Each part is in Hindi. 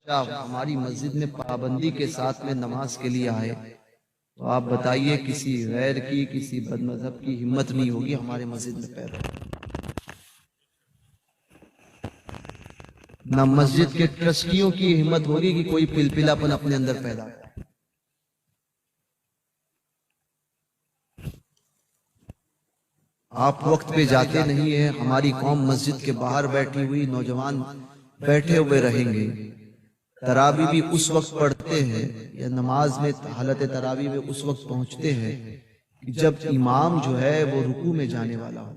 हमारी मस्जिद में पाबंदी के साथ में नमाज के लिए आए, तो आप बताइए किसी गैर की, किसी बदमज़हब की हिम्मत नहीं होगी हमारे मस्जिद में पैर रखने। ना मस्जिद के ट्रस्टियों की हिम्मत होगी कि कोई पिलपिलापन अपने अंदर पैदा करे। आप वक्त पे जाते नहीं है। हमारी कौम मस्जिद के बाहर बैठी हुई, नौजवान बैठे हुए रहेंगे। तरावी भी उस वक्त पढ़ते हैं या नमाज में हालत तरावी में उस वक्त पहुंचते हैं कि जब इमाम जो है वो रुकू में जाने वाला हो,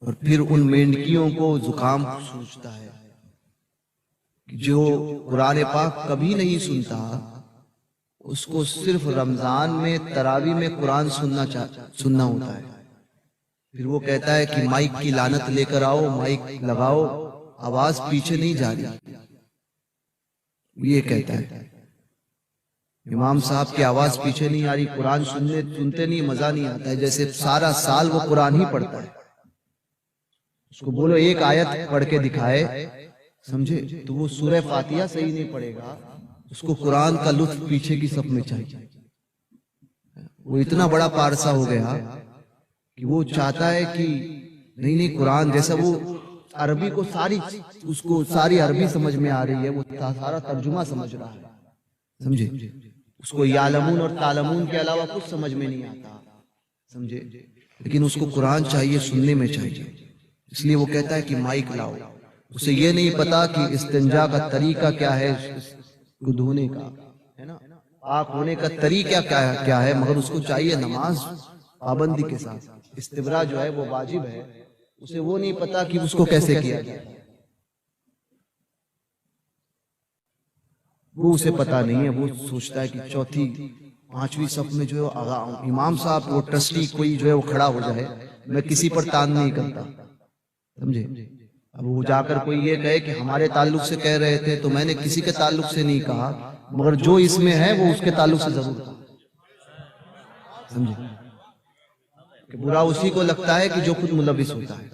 और फिर उन मेंढकियों को जुकाम सूझता है कि जो कुरान पाक कभी नहीं सुनता, उसको सिर्फ रमजान में तरावी में कुरान सुनना होता है। फिर वो कहता है कि माइक की लानत लेकर आओ, माइक लगाओ, आवाज पीछे नहीं जा रही। ये कहता है इमाम साहब की आवाज पीछे नहीं आ रही, कुरान सुनते नहीं, मजा नहीं आता है। जैसे सारा साल वो कुरान ही पढ़ता है। उसको बोलो एक आयत पढ़ के दिखाए, समझे, तो वो सूरह फातिहा सही नहीं पढ़ेगा, उसको कुरान का लुत्फ पीछे की सब में चाहिए। वो इतना बड़ा पारसा हो गया कि वो चाहता है कि नहीं कुरान जैसा, वो अरबी को उसको सारी अरबी समझ में आ रही है, वो सारा तर्जुमा समझ रहा है, समझे। उसको यालमून और तालमून के अलावा कुछ समझ में नहीं आता, समझे। लेकिन उसको कुरान चाहिए, सुनने में चाहिए। इसलिए वो कहता है कि माइक लाओ। उसे ये नहीं पता कि इस्तिंजा का तरीका क्या है, धोने का, है ना, पाक होने का तरीका क्या है, मगर उसको चाहिए नमाज पाबंदी के साथ। इस्तिबरा जो है वो वाजिब है, उसे वो नहीं पता कि उसको कैसे किया जाए, वो उसे पता नहीं है। वो सोचता है कि चौथी पांचवी सफ में जो है इमाम साहब, वो ट्रस्टी कोई जो है वो खड़ा हो जाए, मैं किसी पर तान नहीं करता, समझे। अब वो जाकर कोई ये कहे कि हमारे ताल्लुक से कह रहे थे, तो मैंने किसी के ताल्लुक से नहीं कहा, मगर जो इसमें है वो उसके ताल्लुक से जरूर कहा, समझे। कि बुरा उसी को लगता है कि जो खुद मुलविस होता है।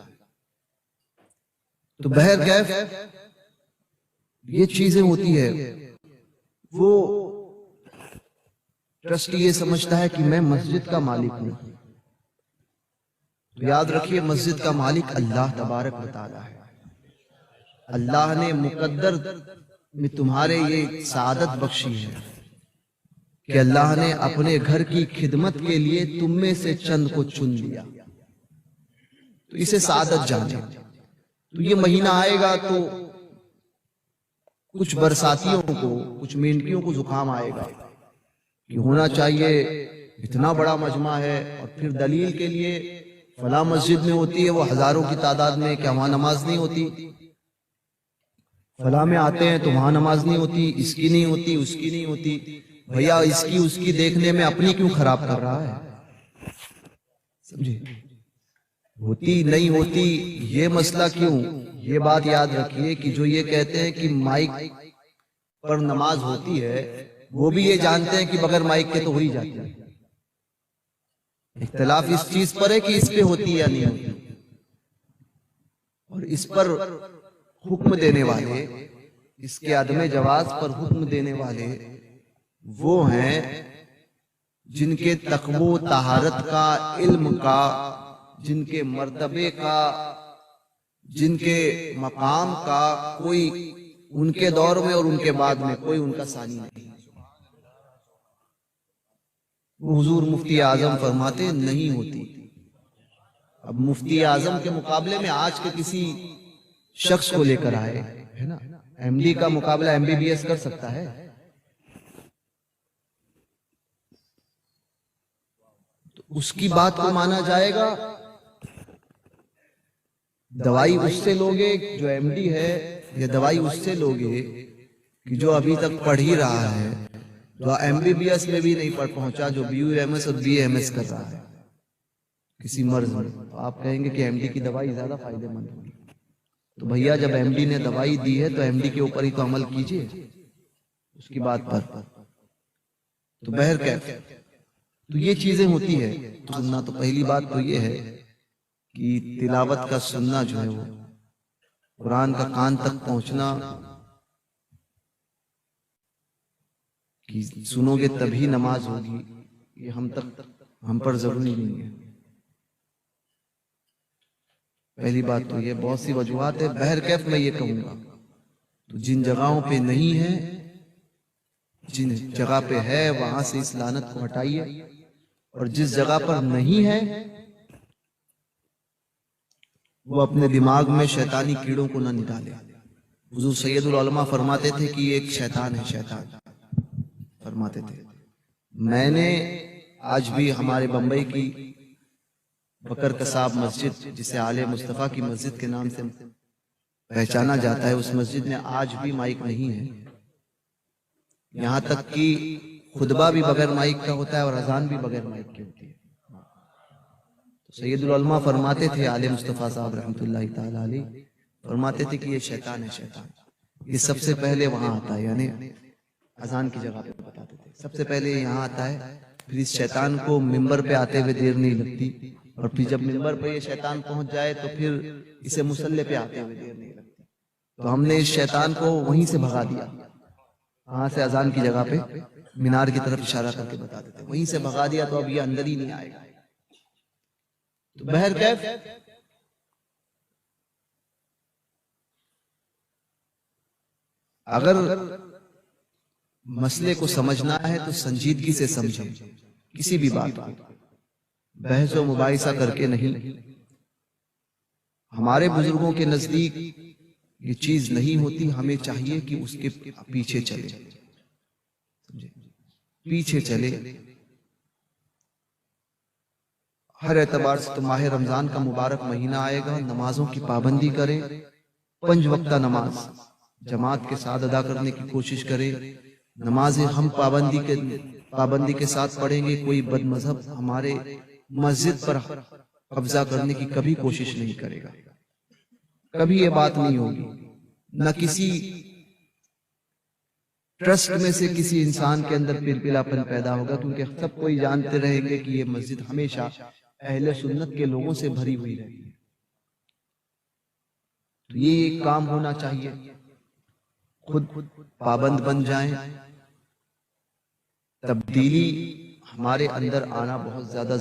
तो बहर कैफ ये चीजें होती है। वो ट्रस्टी ये समझता है कि मैं मस्जिद का मालिक हूं, तो याद रखिए मस्जिद का मालिक अल्लाह तबारक व तआला है। अल्लाह ने मुकद्दर में तुम्हारे ये सादत बख्शी है कि अल्लाह ने अपने घर की खिदमत के लिए तुम में से चंद को चुन लिया, तो इसे सादत जाने। तो ये महीना आएगा तो कुछ बरसातियों को, कुछ मेंढकियों को जुकाम आएगा कि होना चाहिए, इतना बड़ा मजमा है, और फिर दलील के लिए फला मस्जिद में होती है वो हजारों की तादाद में, क्या वहां नमाज नहीं होती, फला में आते हैं तो वहां नमाज नहीं होती, इसकी नहीं होती, उसकी नहीं होती। भैया इसकी उसकी देखने में अपनी क्यों खराब कर रहा है, समझे। होती नहीं होती ये मसला क्यों, ये बात याद रखिए कि जो ये कहते हैं कि माइक पर नमाज होती है, वो भी ये जानते हैं कि बगैर माइक के तो हो ही जाती है। इख्तिलाफ इस चीज पर है कि इस पे होती है या नहीं होती, और इस पर हुक्म देने वाले, इसके अदम जवाज पर हुक्म देने वाले वो हैं जिनके तक़वो तहारत का, इल्म का, जिनके मर्तबे का, जिनके मकाम का कोई उनके दौर में और उनके बाद में कोई उनका सानी नहीं। हुजूर मुफ्ती आजम फरमाते नहीं होती। अब मुफ्ती आजम के मुकाबले में आज के किसी शख्स को लेकर आए, है ना, एमडी का मुकाबला एमबीबीएस कर सकता है? तो उसकी बात को माना जाएगा। दवाई उससे लोगे जो एमडी है, या दवाई उससे लोगे कि जो अभी तक पढ़ ही रहा है, जो एमबीबीएस में भी नहीं पढ़ पहुंचा, जो बीयूएमएस और बीएमएस कर रहा है किसी मर्ज में, तो आप कहेंगे कि एमडी की दवाई ज्यादा फायदेमंद होगी। तो भैया जब एमडी ने दवाई दी है तो एमडी के ऊपर ही तो अमल कीजिए, उसकी बात पर। तो बहर कैफ, तो ये चीजें होती है। सुनना तो पहली बात तो ये है कि तिलावत का सुनना जो है वो कुरान का कान तक पहुंचना कि सुनोगे तभी नमाज होगी, ये हम पर जरूरी नहीं है। पहली बात तो ये, बहुत सी वजूहात है। बहरकैफ मैं ये कहूंगा, तो जिन जगहों पे नहीं है, जिन जगह पे है, वहां से इस लानत को हटाइए, और जिस जगह पर नहीं है वो अपने दिमाग में शैतानी कीड़ों को न निकाले। हुजूर सैयदुल उलमा फरमाते थे कि एक शैतान है, शैतान फरमाते थे। मैंने आज भी हमारे बंबई की बकर कसाब मस्जिद, जिसे आले मुस्तफा की मस्जिद के नाम से पहचाना जाता है, उस मस्जिद में आज भी माइक नहीं है। यहां तक कि खुतबा भी बगैर माइक का होता है और अजान भी बगैर माइक की होती है। तो सैयदुल उलमा फरमाते थे, आले मुस्तफा साहब रहमतुल्लाहि तआला अलैह फरमाते थे कि ये शैतान है, शैतान ये सबसे पहले वहां आता है, यानी अजान की जगह पे बताते थे, सबसे पहले यहाँ आता है। फिर इस शैतान को मिंबर पे आते हुए देर नहीं लगती, और फिर जब मिंबर पे ये शैतान पहुंच जाए तो फिर इसे मुसल्ले पे आते हुए देर नहीं लगती। तो हमने इस शैतान को वहीं से भगा दिया, वहां से अजान की जगह पे मीनार की तरफ इशारा करके बताते थे, वहीं से भगा दिया, तो अब ये अंदर ही नहीं आएगा। तो बहरकैफ अगर मसले को समझना है तो संजीदगी से समझें, किसी भी बात को बहस व मुबाहिसा करके नहीं। हमारे बुजुर्गों के नजदीक ये चीज नहीं होती, हमें चाहिए कि उसके पीछे चले, पीछे चले। हर एतबार से तो माह रमजान का मुबारक महीना आएगा, नमाजों की पाबंदी करें, 5 वक्ता नमाज जमात के साथ अदा करने की कोशिश करें। नमाजें हम पाबंदी के साथ पढ़ेंगे। कोई बदमजहब हमारे मस्जिद पर कब्जा करने की कभी कोशिश नहीं करेगा, कभी ये बात नहीं होगी। न किसी ट्रस्ट में से किसी इंसान के अंदर पिलपिलापन पैदा होगा, क्योंकि सब कोई जानते रहेंगे कि ये मस्जिद हमेशा अहले सुन्नत के लोगों से भरी हुई रहती है। तो ये एक काम होना चाहिए, खुद पाबंद बन जाएं। तब्दीली हमारे अंदर आना बहुत ज्यादा